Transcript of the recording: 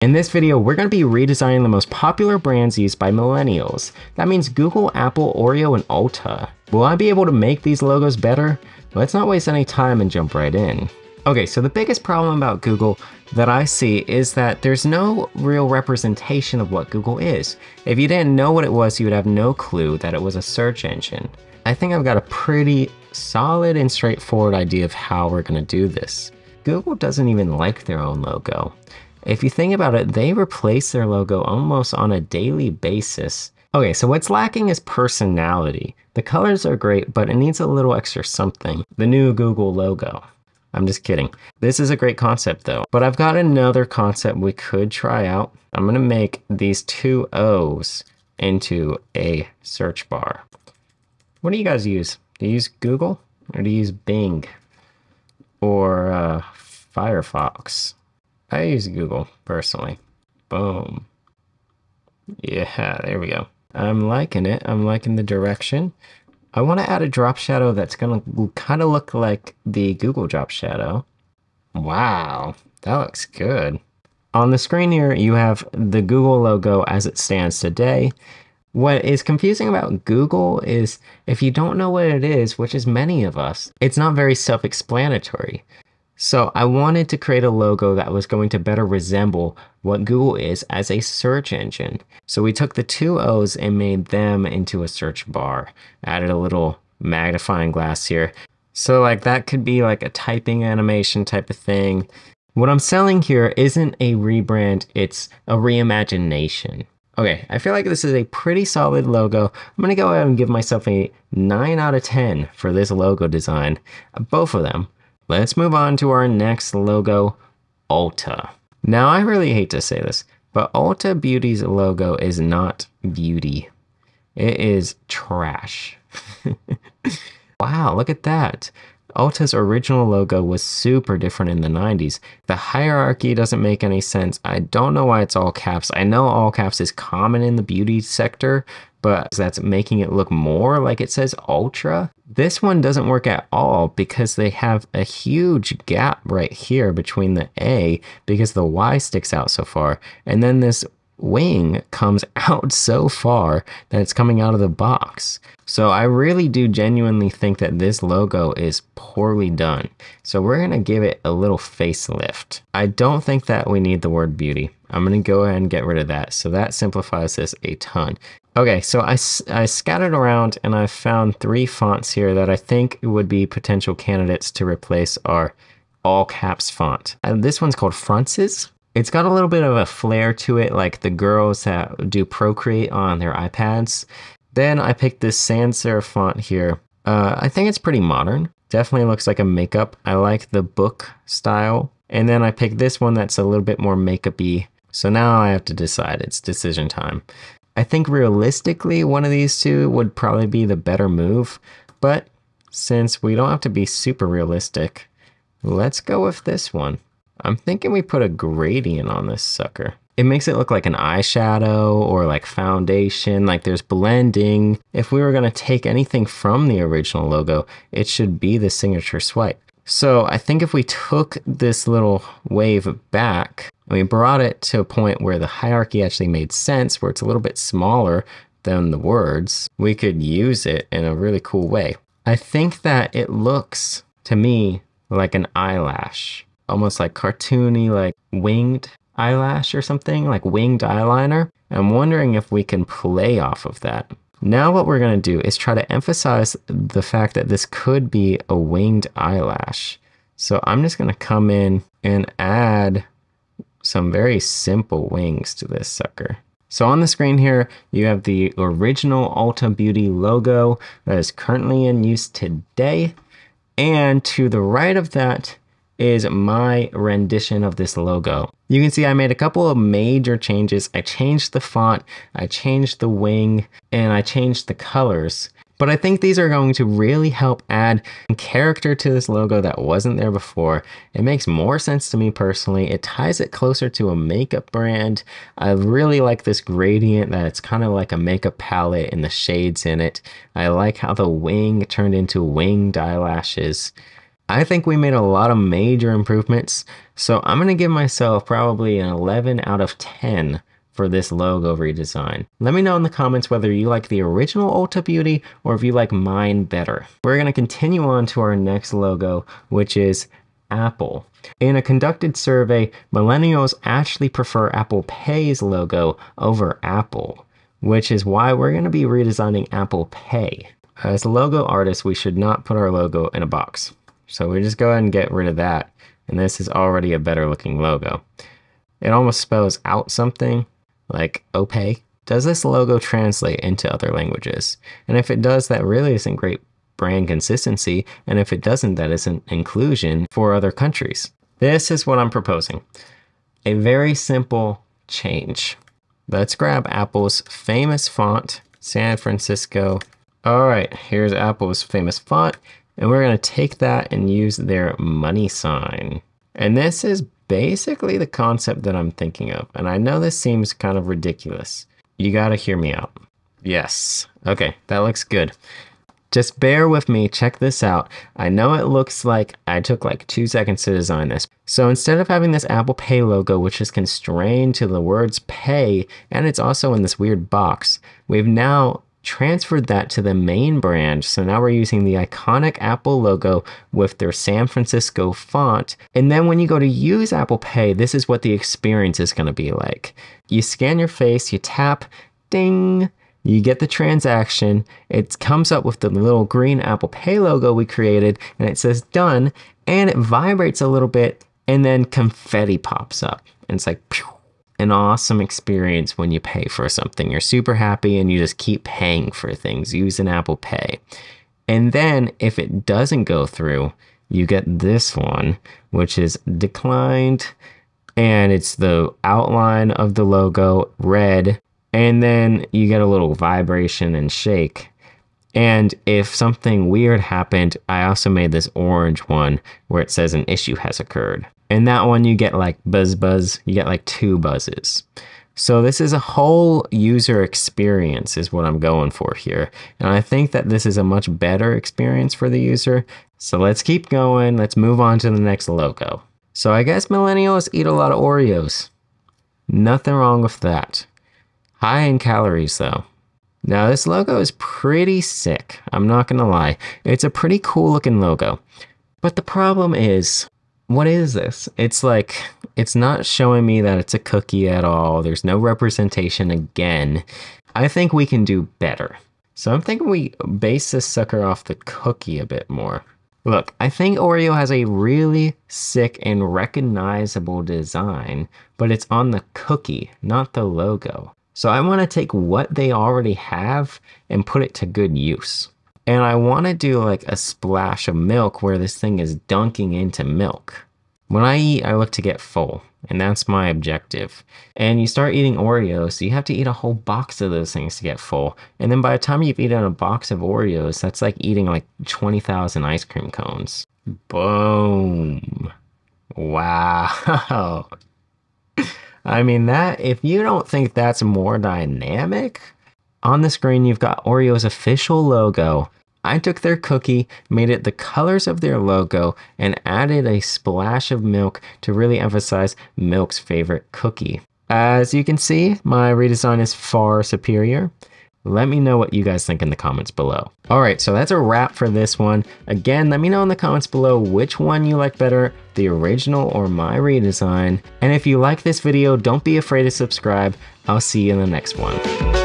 In this video, we're going to be redesigning the most popular brands used by millennials. That means Google, Apple, Oreo, and Ulta. Will I be able to make these logos better? Let's not waste any time and jump right in. Okay, so the biggest problem about Google that I see is that there's no real representation of what Google is. If you didn't know what it was, you would have no clue that it was a search engine. I think I've got a pretty solid and straightforward idea of how we're going to do this. Google doesn't even like their own logo. If you think about it, they replace their logo almost on a daily basis. Okay, so what's lacking is personality. The colors are great, but it needs a little extra something. The new Google logo. I'm just kidding. This is a great concept though, but I've got another concept we could try out. I'm gonna make these two O's into a search bar. What do you guys use? Do you use Google or do you use Bing or Firefox? I use Google personally. Boom. Yeah, there we go. I'm liking it. I'm liking the direction. I want to add a drop shadow that's going to kind of look like the Google drop shadow. Wow, that looks good. On the screen here, you have the Google logo as it stands today. What is confusing about Google is if you don't know what it is, which is many of us, it's not very self-explanatory. So I wanted to create a logo that was going to better resemble what Google is as a search engine. So we took the two O's and made them into a search bar. Added a little magnifying glass here. So like that could be like a typing animation type of thing. What I'm selling here isn't a rebrand, it's a reimagination. Okay, I feel like this is a pretty solid logo. I'm gonna go ahead and give myself a 9 out of 10 for this logo design, both of them. Let's move on to our next logo, Ulta. Now, I really hate to say this, but Ulta Beauty's logo is not beauty. It is trash. Wow, look at that. Ulta's original logo was super different in the 90s. The hierarchy doesn't make any sense. I don't know why it's all caps. I know all caps is common in the beauty sector, but that's making it look more like it says Ultra. This one doesn't work at all because they have a huge gap right here between the A because the Y sticks out so far. And then this wing comes out so far that it's coming out of the box. So I really do genuinely think that this logo is poorly done. So we're going to give it a little facelift. I don't think that we need the word beauty. I'm going to go ahead and get rid of that. So that simplifies this a ton. Okay, so I scattered around and I found 3 fonts here that I think would be potential candidates to replace our all caps font. And this one's called Frances. It's got a little bit of a flair to it, like the girls that do Procreate on their iPads. Then I picked this sans serif font here. I think it's pretty modern. Definitely looks like a makeup. I like the book style. And then I picked this one that's a little bit more makeup-y. So now I have to decide. It's decision time. I think realistically, one of these two would probably be the better move. But since we don't have to be super realistic, let's go with this one. I'm thinking we put a gradient on this sucker. It makes it look like an eyeshadow or like foundation, like there's blending. If we were gonna take anything from the original logo, it should be the signature swipe. So I think if we took this little wave back and we brought it to a point where the hierarchy actually made sense, where it's a little bit smaller than the words, we could use it in a really cool way. I think that it looks to me like an eyelash. Almost like cartoony, like winged eyelash or something, like winged eyeliner. I'm wondering if we can play off of that. Now what we're going to do is try to emphasize the fact that this could be a winged eyelash. So I'm just going to come in and add some very simple wings to this sucker. So on the screen here, you have the original Ulta Beauty logo that is currently in use today. And to the right of that is my rendition of this logo. You can see I made a couple of major changes. I changed the font, I changed the wing, and I changed the colors. But I think these are going to really help add character to this logo that wasn't there before. It makes more sense to me personally. It ties it closer to a makeup brand. I really like this gradient that it's kind of like a makeup palette and the shades in it. I like how the wing turned into winged eyelashes. I think we made a lot of major improvements, so I'm gonna give myself probably an 11 out of 10 for this logo redesign. Let me know in the comments whether you like the original Ulta Beauty or if you like mine better. We're gonna continue on to our next logo, which is Apple. In a conducted survey, millennials actually prefer Apple Pay's logo over Apple, which is why we're gonna be redesigning Apple Pay. As logo artists, we should not put our logo in a box. So we just go ahead and get rid of that. And this is already a better looking logo. It almost spells out something like OPay. Does this logo translate into other languages? And if it does, that really isn't great brand consistency. And if it doesn't, that isn't inclusion for other countries. This is what I'm proposing. A very simple change. Let's grab Apple's famous font, San Francisco. All right, here's Apple's famous font. And we're gonna take that and use their money sign. And this is basically the concept that I'm thinking of. And I know this seems kind of ridiculous. You gotta hear me out. Yes, okay, that looks good. Just bear with me, check this out. I know it looks like I took like 2 seconds to design this. So instead of having this Apple Pay logo, which is constrained to the words pay, and it's also in this weird box, we've now transferred that to the main brand. So now we're using the iconic Apple logo with their San Francisco font. And then when you go to use Apple Pay, this is what the experience is going to be like. You scan your face, you tap, ding, you get the transaction. It comes up with the little green Apple Pay logo we created, and it says done, and it vibrates a little bit, and then confetti pops up. And it's like, pew. An awesome experience when you pay for something. You're super happy and you just keep paying for things using Apple Pay. And then if it doesn't go through, you get this one, which is declined. And it's the outline of the logo, red. And then you get a little vibration and shake. And if something weird happened, I also made this orange one where it says an issue has occurred. And that one you get like buzz buzz, you get like 2 buzzes. So this is a whole user experience is what I'm going for here. And I think that this is a much better experience for the user. So let's keep going. Let's move on to the next logo. So I guess millennials eat a lot of Oreos. Nothing wrong with that. High in calories though. Now this logo is pretty sick. I'm not gonna lie. It's a pretty cool looking logo. But the problem is, what is this? It's like, it's not showing me that it's a cookie at all. There's no representation again. I think we can do better. So I'm thinking we base this sucker off the cookie a bit more. Look, I think Oreo has a really sick and recognizable design, but it's on the cookie, not the logo. So I want to take what they already have and put it to good use. And I want to do like a splash of milk where this thing is dunking into milk. When I eat, I look to get full, and that's my objective. And you start eating Oreos, so you have to eat a whole box of those things to get full. And then by the time you've eaten a box of Oreos, that's like eating like 20,000 ice cream cones. Boom. Wow. I mean, that, if you don't think that's more dynamic, on the screen you've got Oreo's official logo. I took their cookie, made it the colors of their logo, and added a splash of milk to really emphasize milk's favorite cookie. As you can see, my redesign is far superior. Let me know what you guys think in the comments below. All right, so that's a wrap for this one. Again, let me know in the comments below which one you like better, the original or my redesign. And if you like this video, don't be afraid to subscribe. I'll see you in the next one.